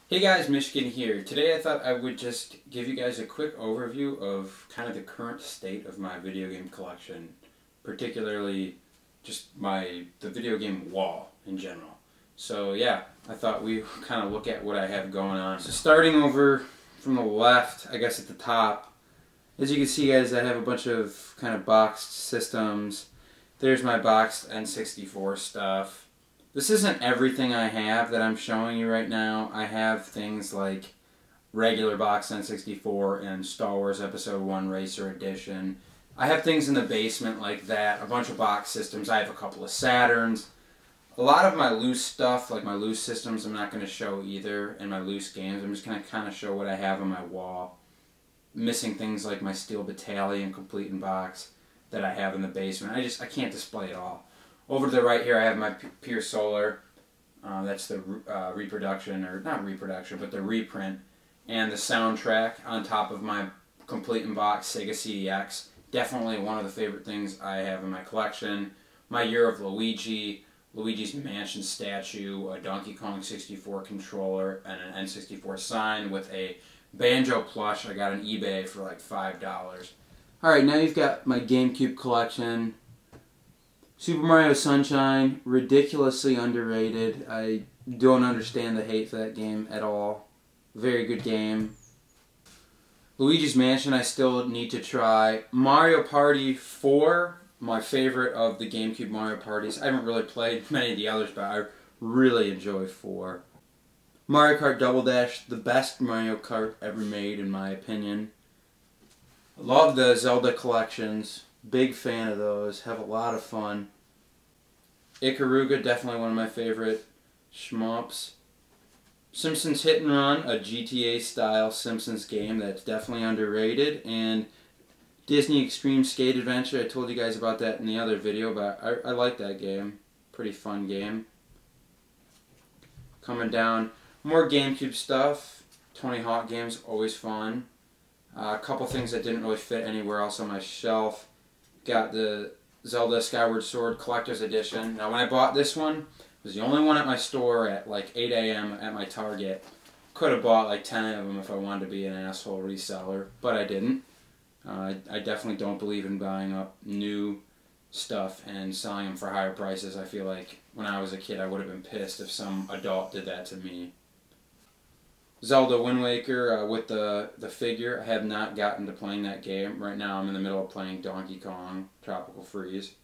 Hey guys, Mishkin here. Today I thought I would just give you guys a quick overview of kind of the current state of my video game collection, particularly just the video game wall in general. So yeah, I thought we kind of look at what I have going on. So starting over from the left, I guess at the top, as you can see guys, I have a bunch of kind of boxed systems. There's my boxed N64 stuff. This isn't everything I have that I'm showing you right now. I have things like regular box N64 and Star Wars Episode 1 Racer Edition. I have things in the basement like that, a bunch of box systems. I have a couple of Saturns. A lot of my loose stuff, like my loose systems, I'm not going to show either, and my loose games. I'm just going to kind of show what I have on my wall. Missing things like my Steel Battalion complete in box that I have in the basement. I can't display it all. Over to the right here, I have my Pure Solar. That's the reproduction, or not reproduction, but the reprint. And the soundtrack on top of my complete in box Sega CDX. Definitely one of the favorite things I have in my collection. My Year of Luigi, Luigi's Mansion statue, a Donkey Kong 64 controller, and an N64 sign with a Banjo plush I got on eBay for like $5. Alright, now you've got my GameCube collection. Super Mario Sunshine, ridiculously underrated. I don't understand the hate for that game at all. Very good game. Luigi's Mansion I still need to try. Mario Party 4, my favorite of the GameCube Mario Parties. I haven't really played many of the others, but I really enjoy 4. Mario Kart Double Dash, the best Mario Kart ever made in my opinion. Love the Zelda collections. Big fan of those. Have a lot of fun. Ikaruga, definitely one of my favorite shmups. Simpsons Hit and Run, a GTA style Simpsons game that's definitely underrated. And Disney Extreme Skate Adventure, I told you guys about that in the other video, but I like that game. Pretty fun game. Coming down, more GameCube stuff. Tony Hawk games, always fun. A couple things that didn't really fit anywhere else on my shelf. Got the Zelda Skyward Sword Collector's Edition. Now when I bought this one, it was the only one at my store at like 8 a.m. at my Target. Could have bought like 10 of them if I wanted to be an asshole reseller, but I didn't. I definitely don't believe in buying up new stuff and selling them for higher prices. I feel like when I was a kid I would have been pissed if some adult did that to me. Zelda Wind Waker with the figure. I have not gotten to playing that game. Right now I'm in the middle of playing Donkey Kong Tropical Freeze.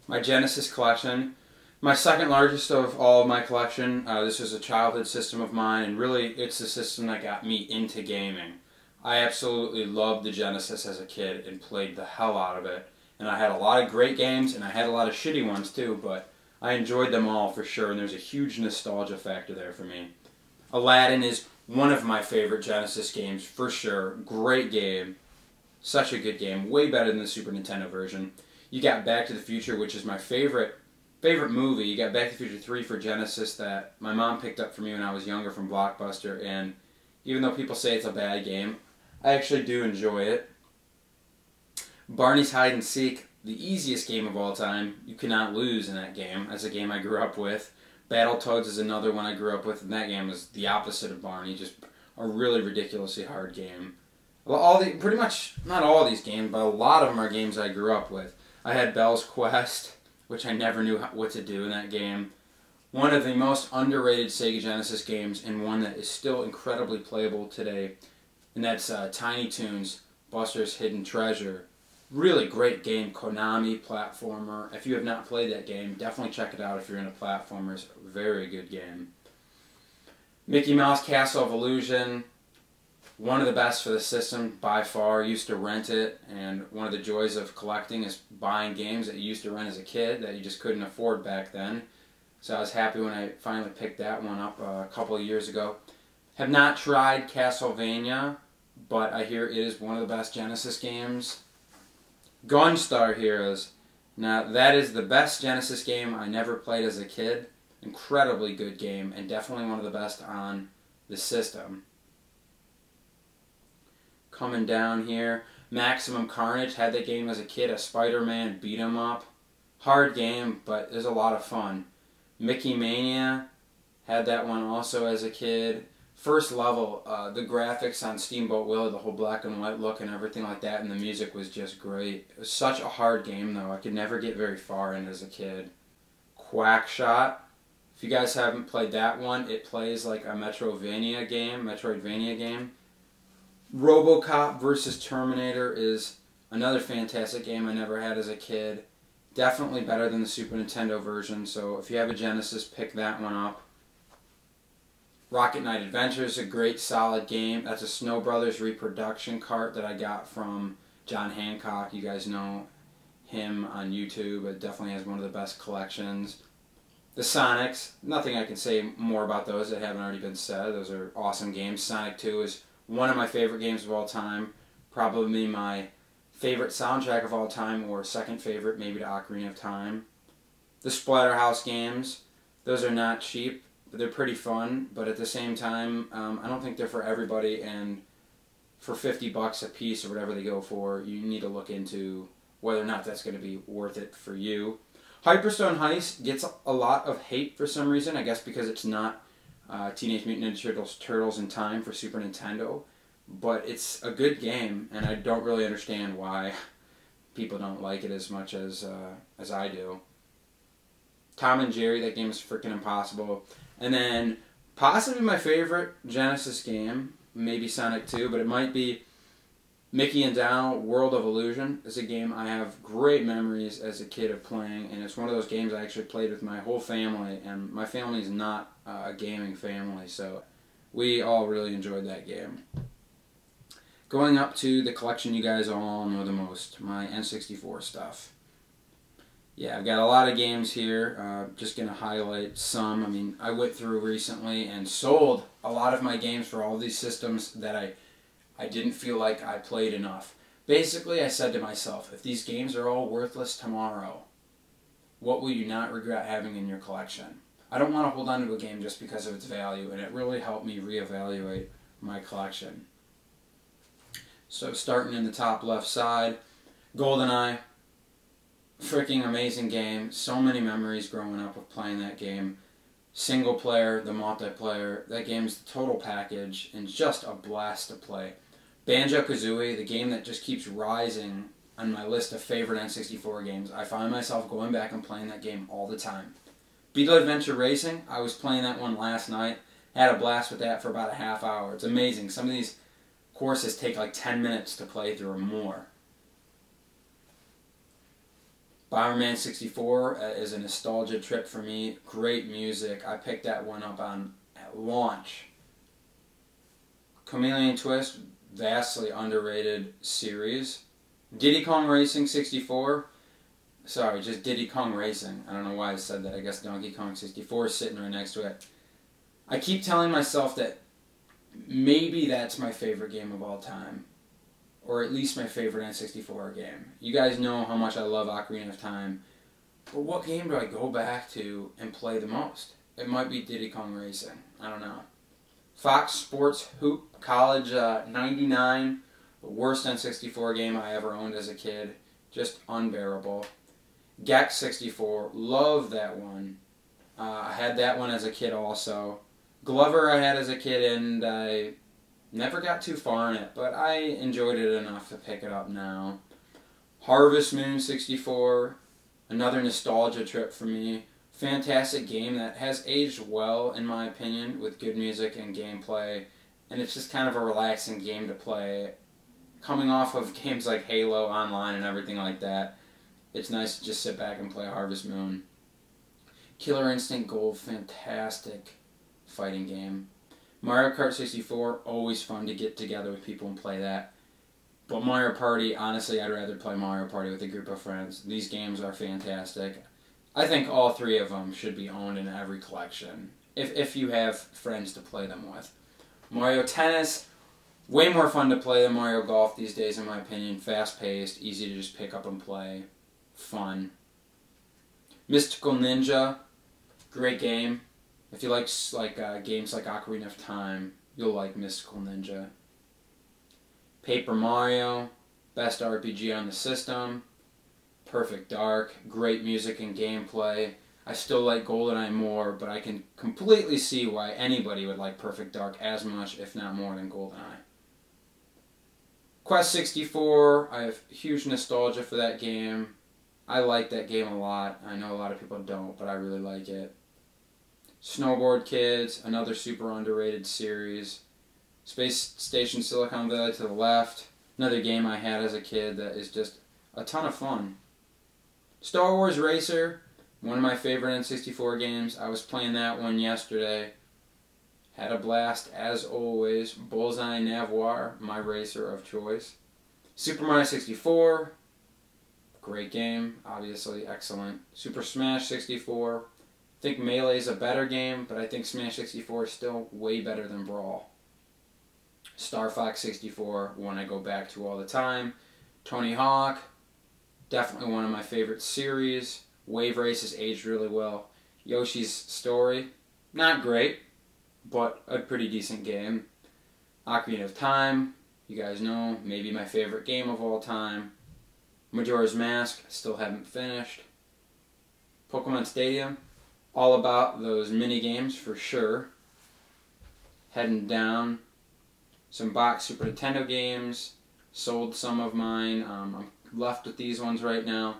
My Genesis collection. My second largest of all of my collection. This was a childhood system of mine, and really it's the system that got me into gaming. I absolutely loved the Genesis as a kid and played the hell out of it. And I had a lot of great games, and I had a lot of shitty ones too, but I enjoyed them all for sure, and there's a huge nostalgia factor there for me. Aladdin is one of my favorite Genesis games, for sure. Great game. Such a good game. Way better than the Super Nintendo version. You got Back to the Future, which is my favorite movie. You got Back to the Future 3 for Genesis that my mom picked up for me when I was younger from Blockbuster, and even though people say it's a bad game, I actually do enjoy it. Barney's Hide and Seek, the easiest game of all time. You cannot lose in that game. That's a game I grew up with. Battletoads is another one I grew up with, and that game was the opposite of Barney, just a really ridiculously hard game. Well, pretty much, not all of these games, but a lot of them are games I grew up with. I had Bell's Quest, which I never knew what to do in that game. One of the most underrated Sega Genesis games, and one that is still incredibly playable today, and that's Tiny Toons, Buster's Hidden Treasure. Really great game, Konami platformer. If you have not played that game, definitely check it out if you're into platformers. Very good game. Mickey Mouse Castle of Illusion. One of the best for the system by far. Used to rent it, and one of the joys of collecting is buying games that you used to rent as a kid that you just couldn't afford back then. So I was happy when I finally picked that one up a couple of years ago. Have not tried Castlevania, but I hear it is one of the best Genesis games. Gunstar Heroes. Now that is the best Genesis game I never played as a kid. Incredibly good game, and definitely one of the best on the system. Coming down here, Maximum Carnage. Had that game as a kid, a Spider-Man beat 'em up. Hard game, but there's a lot of fun. Mickey Mania. Had that one also as a kid. First level, the graphics on Steamboat Willie, the whole black and white look and everything like that, and the music was just great. It was such a hard game though. I could never get very far in as a kid. Quackshot. If you guys haven't played that one, it plays like a Metroidvania game. RoboCop versus Terminator is another fantastic game I never had as a kid. Definitely better than the Super Nintendo version, so if you have a Genesis, pick that one up. Rocket Knight Adventure is a great, solid game. That's a Snow Brothers reproduction cart that I got from John Hancock. You guys know him on YouTube. It definitely has one of the best collections. The Sonics, nothing I can say more about those that haven't already been said. Those are awesome games. Sonic 2 is one of my favorite games of all time. Probably my favorite soundtrack of all time, or second favorite, maybe to Ocarina of Time. The Splatterhouse games, those are not cheap, but they're pretty fun, but at the same time, I don't think they're for everybody, and for $50 a piece or whatever they go for, you need to look into whether or not that's going to be worth it for you. Hyperstone Heist gets a lot of hate for some reason, I guess because it's not Teenage Mutant Ninja Turtles in Time for Super Nintendo. But it's a good game, and I don't really understand why people don't like it as much as I do. Tom and Jerry, that game is freaking impossible. And then possibly my favorite Genesis game, maybe Sonic 2, but it might be Mickey and Donald World of Illusion. It's a game I have great memories as a kid of playing, and it's one of those games I actually played with my whole family, and my family is not a gaming family, so we all really enjoyed that game. Going up to the collection you guys all know the most, my N64 stuff. Yeah, I've got a lot of games here. Just going to highlight some. I mean, I went through recently and sold a lot of my games for all these systems that I didn't feel like I played enough. Basically, I said to myself, if these games are all worthless tomorrow, what will you not regret having in your collection? I don't want to hold on to a game just because of its value, and it really helped me reevaluate my collection. So starting in the top left side, GoldenEye, freaking amazing game. So many memories growing up of playing that game. Single player, the multiplayer, that game's the total package and just a blast to play. Banjo-Kazooie, the game that just keeps rising on my list of favorite N64 games. I find myself going back and playing that game all the time. Beetle Adventure Racing, I was playing that one last night. Had a blast with that for about a half hour. It's amazing. Some of these courses take like 10 minutes to play through or more. Bomberman 64 is a nostalgia trip for me. Great music. I picked that one up at launch. Chameleon Twist, vastly underrated series. Diddy Kong Racing 64. Sorry, just Diddy Kong Racing. I don't know why I said that. I guess Donkey Kong 64 is sitting right next to it. I keep telling myself that maybe that's my favorite game of all time. Or at least my favorite N64 game. You guys know how much I love Ocarina of Time. But what game do I go back to and play the most? It might be Diddy Kong Racing. I don't know. Fox Sports Hoop College 99. The worst N64 game I ever owned as a kid. Just unbearable. Gex 64. Love that one. I had that one as a kid also. Glover I had as a kid, and I never got too far in it, but I enjoyed it enough to pick it up now. Harvest Moon 64, another nostalgia trip for me. Fantastic game that has aged well, in my opinion, with good music and gameplay, and it's just kind of a relaxing game to play. Coming off of games like Halo Online and everything like that, it's nice to just sit back and play Harvest Moon. Killer Instinct Gold, fantastic fighting game. Mario Kart 64, always fun to get together with people and play that. But Mario Party, honestly, I'd rather play Mario Party with a group of friends. These games are fantastic. I think all three of them should be owned in every collection, if you have friends to play them with. Mario Tennis, way more fun to play than Mario Golf these days, in my opinion. Fast-paced, easy to just pick up and play. Fun. Mystical Ninja, great game. If you like games like Ocarina of Time, you'll like Mystical Ninja. Paper Mario, best RPG on the system. Perfect Dark, great music and gameplay. I still like GoldenEye more, but I can completely see why anybody would like Perfect Dark as much, if not more, than GoldenEye. Quest 64, I have huge nostalgia for that game. I like that game a lot. I know a lot of people don't, but I really like it. Snowboard Kids, another super underrated series. Space Station Silicon Valley to the left, another game I had as a kid that is just a ton of fun. Star Wars Racer, one of my favorite N64 games. I was playing that one yesterday. Had a blast as always. Bullseye Navoir, my racer of choice. Super Mario 64, great game, obviously excellent. Super Smash 64, I think Melee is a better game, but I think Smash 64 is still way better than Brawl. Star Fox 64, one I go back to all the time. Tony Hawk, definitely one of my favorite series. Wave Races aged really well. Yoshi's Story, not great, but a pretty decent game. Ocarina of Time, you guys know, maybe my favorite game of all time. Majora's Mask, still haven't finished. Pokemon Stadium, all about those mini games for sure. Heading down. Some box Super Nintendo games. Sold some of mine. I'm left with these ones right now.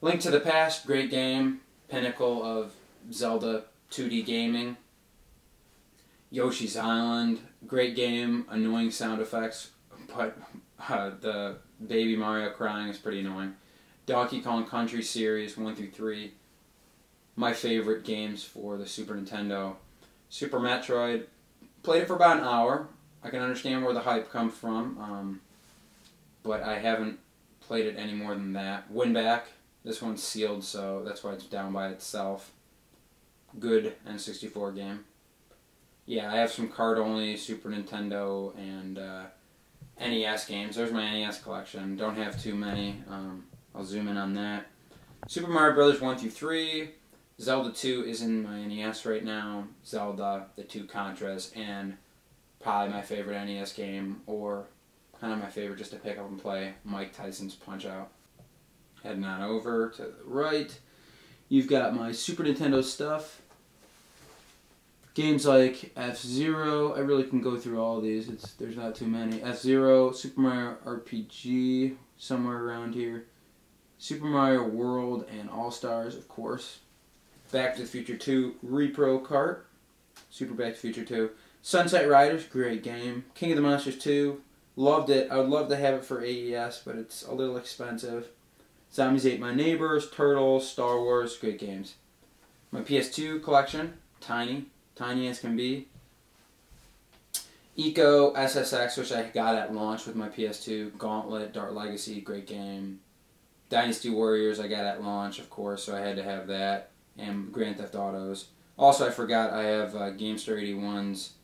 Link to the Past, great game. Pinnacle of Zelda 2D gaming. Yoshi's Island, great game. Annoying sound effects, but the Baby Mario crying is pretty annoying. Donkey Kong Country series 1 through 3. My favorite games for the Super Nintendo. Super Metroid, played it for about an hour. I can understand where the hype comes from, but I haven't played it any more than that. Winback, this one's sealed, so that's why it's down by itself. Good N64 game. Yeah, I have some card-only Super Nintendo and NES games. There's my NES collection. Don't have too many. I'll zoom in on that. Super Mario Brothers 1 through 3. Zelda 2 is in my NES right now. Zelda, the two Contras, and probably my favorite NES game, or kind of my favorite just to pick up and play, Mike Tyson's Punch-Out. Heading on over to the right, you've got my Super Nintendo stuff. Games like F-Zero, I really can go through all these, there's not too many. F-Zero, Super Mario RPG, somewhere around here. Super Mario World and All-Stars, of course. Back to the Future 2, Repro Kart, Super Back to the Future 2. Sunset Riders, great game. King of the Monsters 2, loved it. I would love to have it for AES, but it's a little expensive. Zombies Ate My Neighbors, Turtles, Star Wars, great games. My PS2 collection, tiny as can be. Eco SSX, which I got at launch with my PS2. Gauntlet, Dark Legacy, great game. Dynasty Warriors I got at launch, of course, so I had to have that. And Grand Theft Autos. Also, I forgot I have GameStar 81's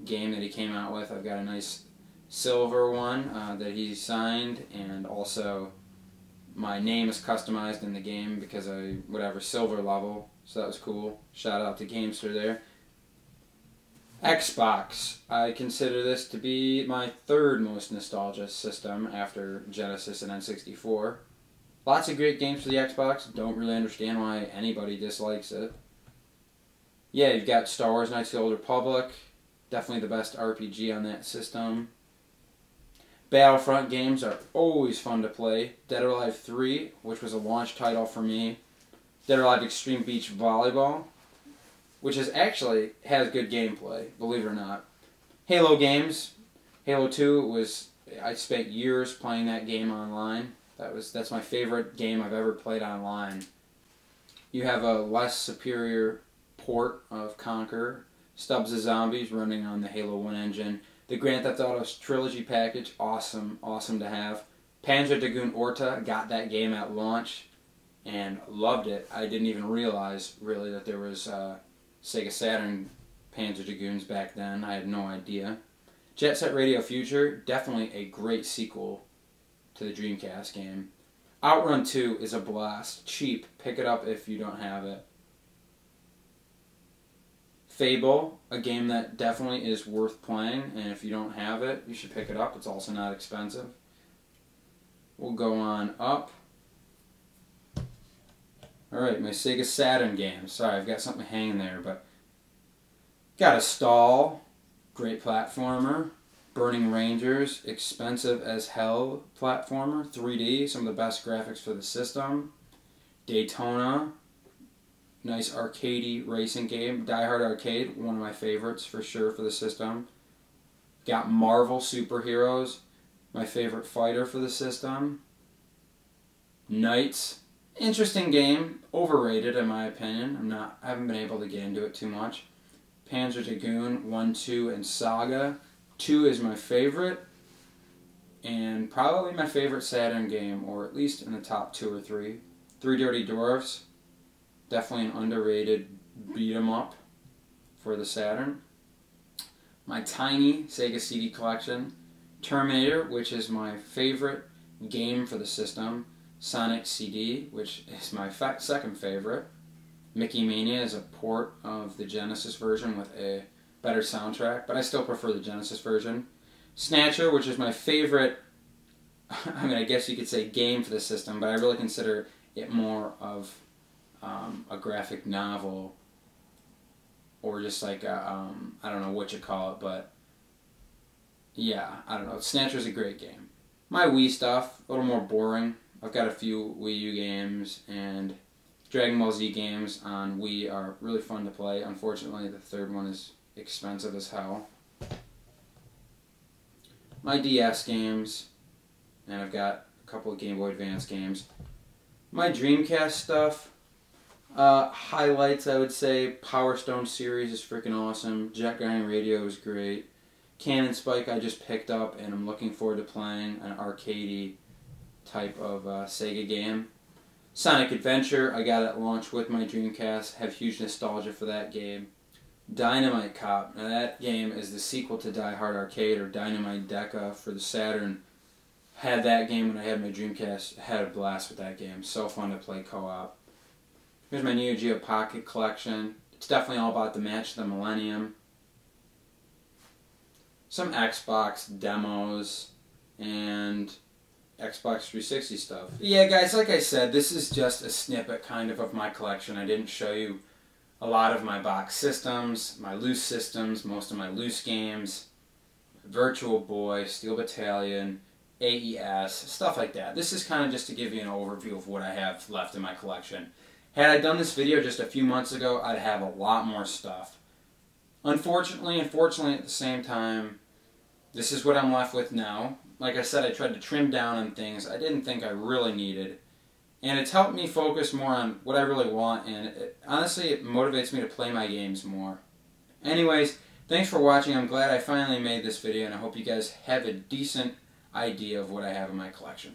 game that he came out with. I've got a nice silver one that he signed, and also my name is customized in the game because silver level, so that was cool. Shout out to GameStar there. Xbox, I consider this to be my third most nostalgia system after Genesis and N64. Lots of great games for the Xbox. Don't really understand why anybody dislikes it. Yeah, you've got Star Wars Knights of the Old Republic. Definitely the best RPG on that system. Battlefront games are always fun to play. Dead or Alive 3, which was a launch title for me. Dead or Alive Extreme Beach Volleyball, which actually has good gameplay, believe it or not. Halo games. Halo 2 I spent years playing that game online. That's my favorite game I've ever played online. You have a less superior port of Conquer. Stubbs of Zombies running on the Halo 1 engine. The Grand Theft Auto Trilogy package, awesome to have. Panzer Dragoon Orta, got that game at launch and loved it. I didn't even realize really that there was Sega Saturn Panzer Dragoons back then. I had no idea. Jet Set Radio Future, definitely a great sequel to the Dreamcast game. Outrun 2 is a blast. Cheap. Pick it up if you don't have it. Fable, a game that definitely is worth playing, and if you don't have it, you should pick it up. It's also not expensive. We'll go on up. Alright, my Sega Saturn games. Sorry, I've got something hanging there, but got a Stall, great platformer. Burning Rangers, expensive as hell platformer, 3D, some of the best graphics for the system. Daytona, nice arcadey racing game. Die Hard Arcade, one of my favorites for sure for the system. Got Marvel Superheroes, my favorite fighter for the system. Knights, interesting game, overrated in my opinion. I haven't been able to get into it too much. Panzer Dragoon 1, 2, and Saga. 2 is my favorite, and probably my favorite Saturn game, or at least in the top 2 or 3. Three Dirty Dwarfs, definitely an underrated beat-em-up for the Saturn. My tiny Sega CD collection. Terminator, which is my favorite game for the system. Sonic CD, which is my second favorite. Mickey Mania is a port of the Genesis version with a better soundtrack, but I still prefer the Genesis version. Snatcher, which is my favorite, I guess you could say game for the system, but I really consider it more of a graphic novel, or just like a, I don't know what you call it, but yeah, I don't know. Snatcher's a great game. My Wii stuff, a little more boring. I've got a few Wii U games, and Dragon Ball Z games on Wii are really fun to play. Unfortunately, the third one is expensive as hell. My DS games, and I've got a couple of Game Boy Advance games. My Dreamcast stuff, highlights I would say, Power Stone series is freaking awesome. Jet Grinding Radio is great. Cannon Spike I just picked up, and I'm looking forward to playing an arcadey type of Sega game. Sonic Adventure, I got it at launch with my Dreamcast, have huge nostalgia for that game. Dynamite Cop, now that game is the sequel to Die Hard Arcade, or Dynamite Deca for the Saturn. Had that game when I had my Dreamcast, had a blast with that game, so fun to play co-op. Here's my Neo Geo Pocket collection. It's definitely all about the Match of the Millennium. Some Xbox demos, and Xbox 360 stuff. Yeah guys, like I said, this is just a snippet kind of my collection. I didn't show you a lot of my box systems, my loose systems, most of my loose games, Virtual Boy, Steel Battalion, AES, stuff like that. This is kind of just to give you an overview of what I have left in my collection. Had I done this video just a few months ago, I'd have a lot more stuff. Unfortunately and fortunately at the same time, this is what I'm left with now. Like I said, I tried to trim down on things I didn't think I really needed. And it's helped me focus more on what I really want, and honestly, it motivates me to play my games more. Anyways, thanks for watching. I'm glad I finally made this video, and I hope you guys have a decent idea of what I have in my collection.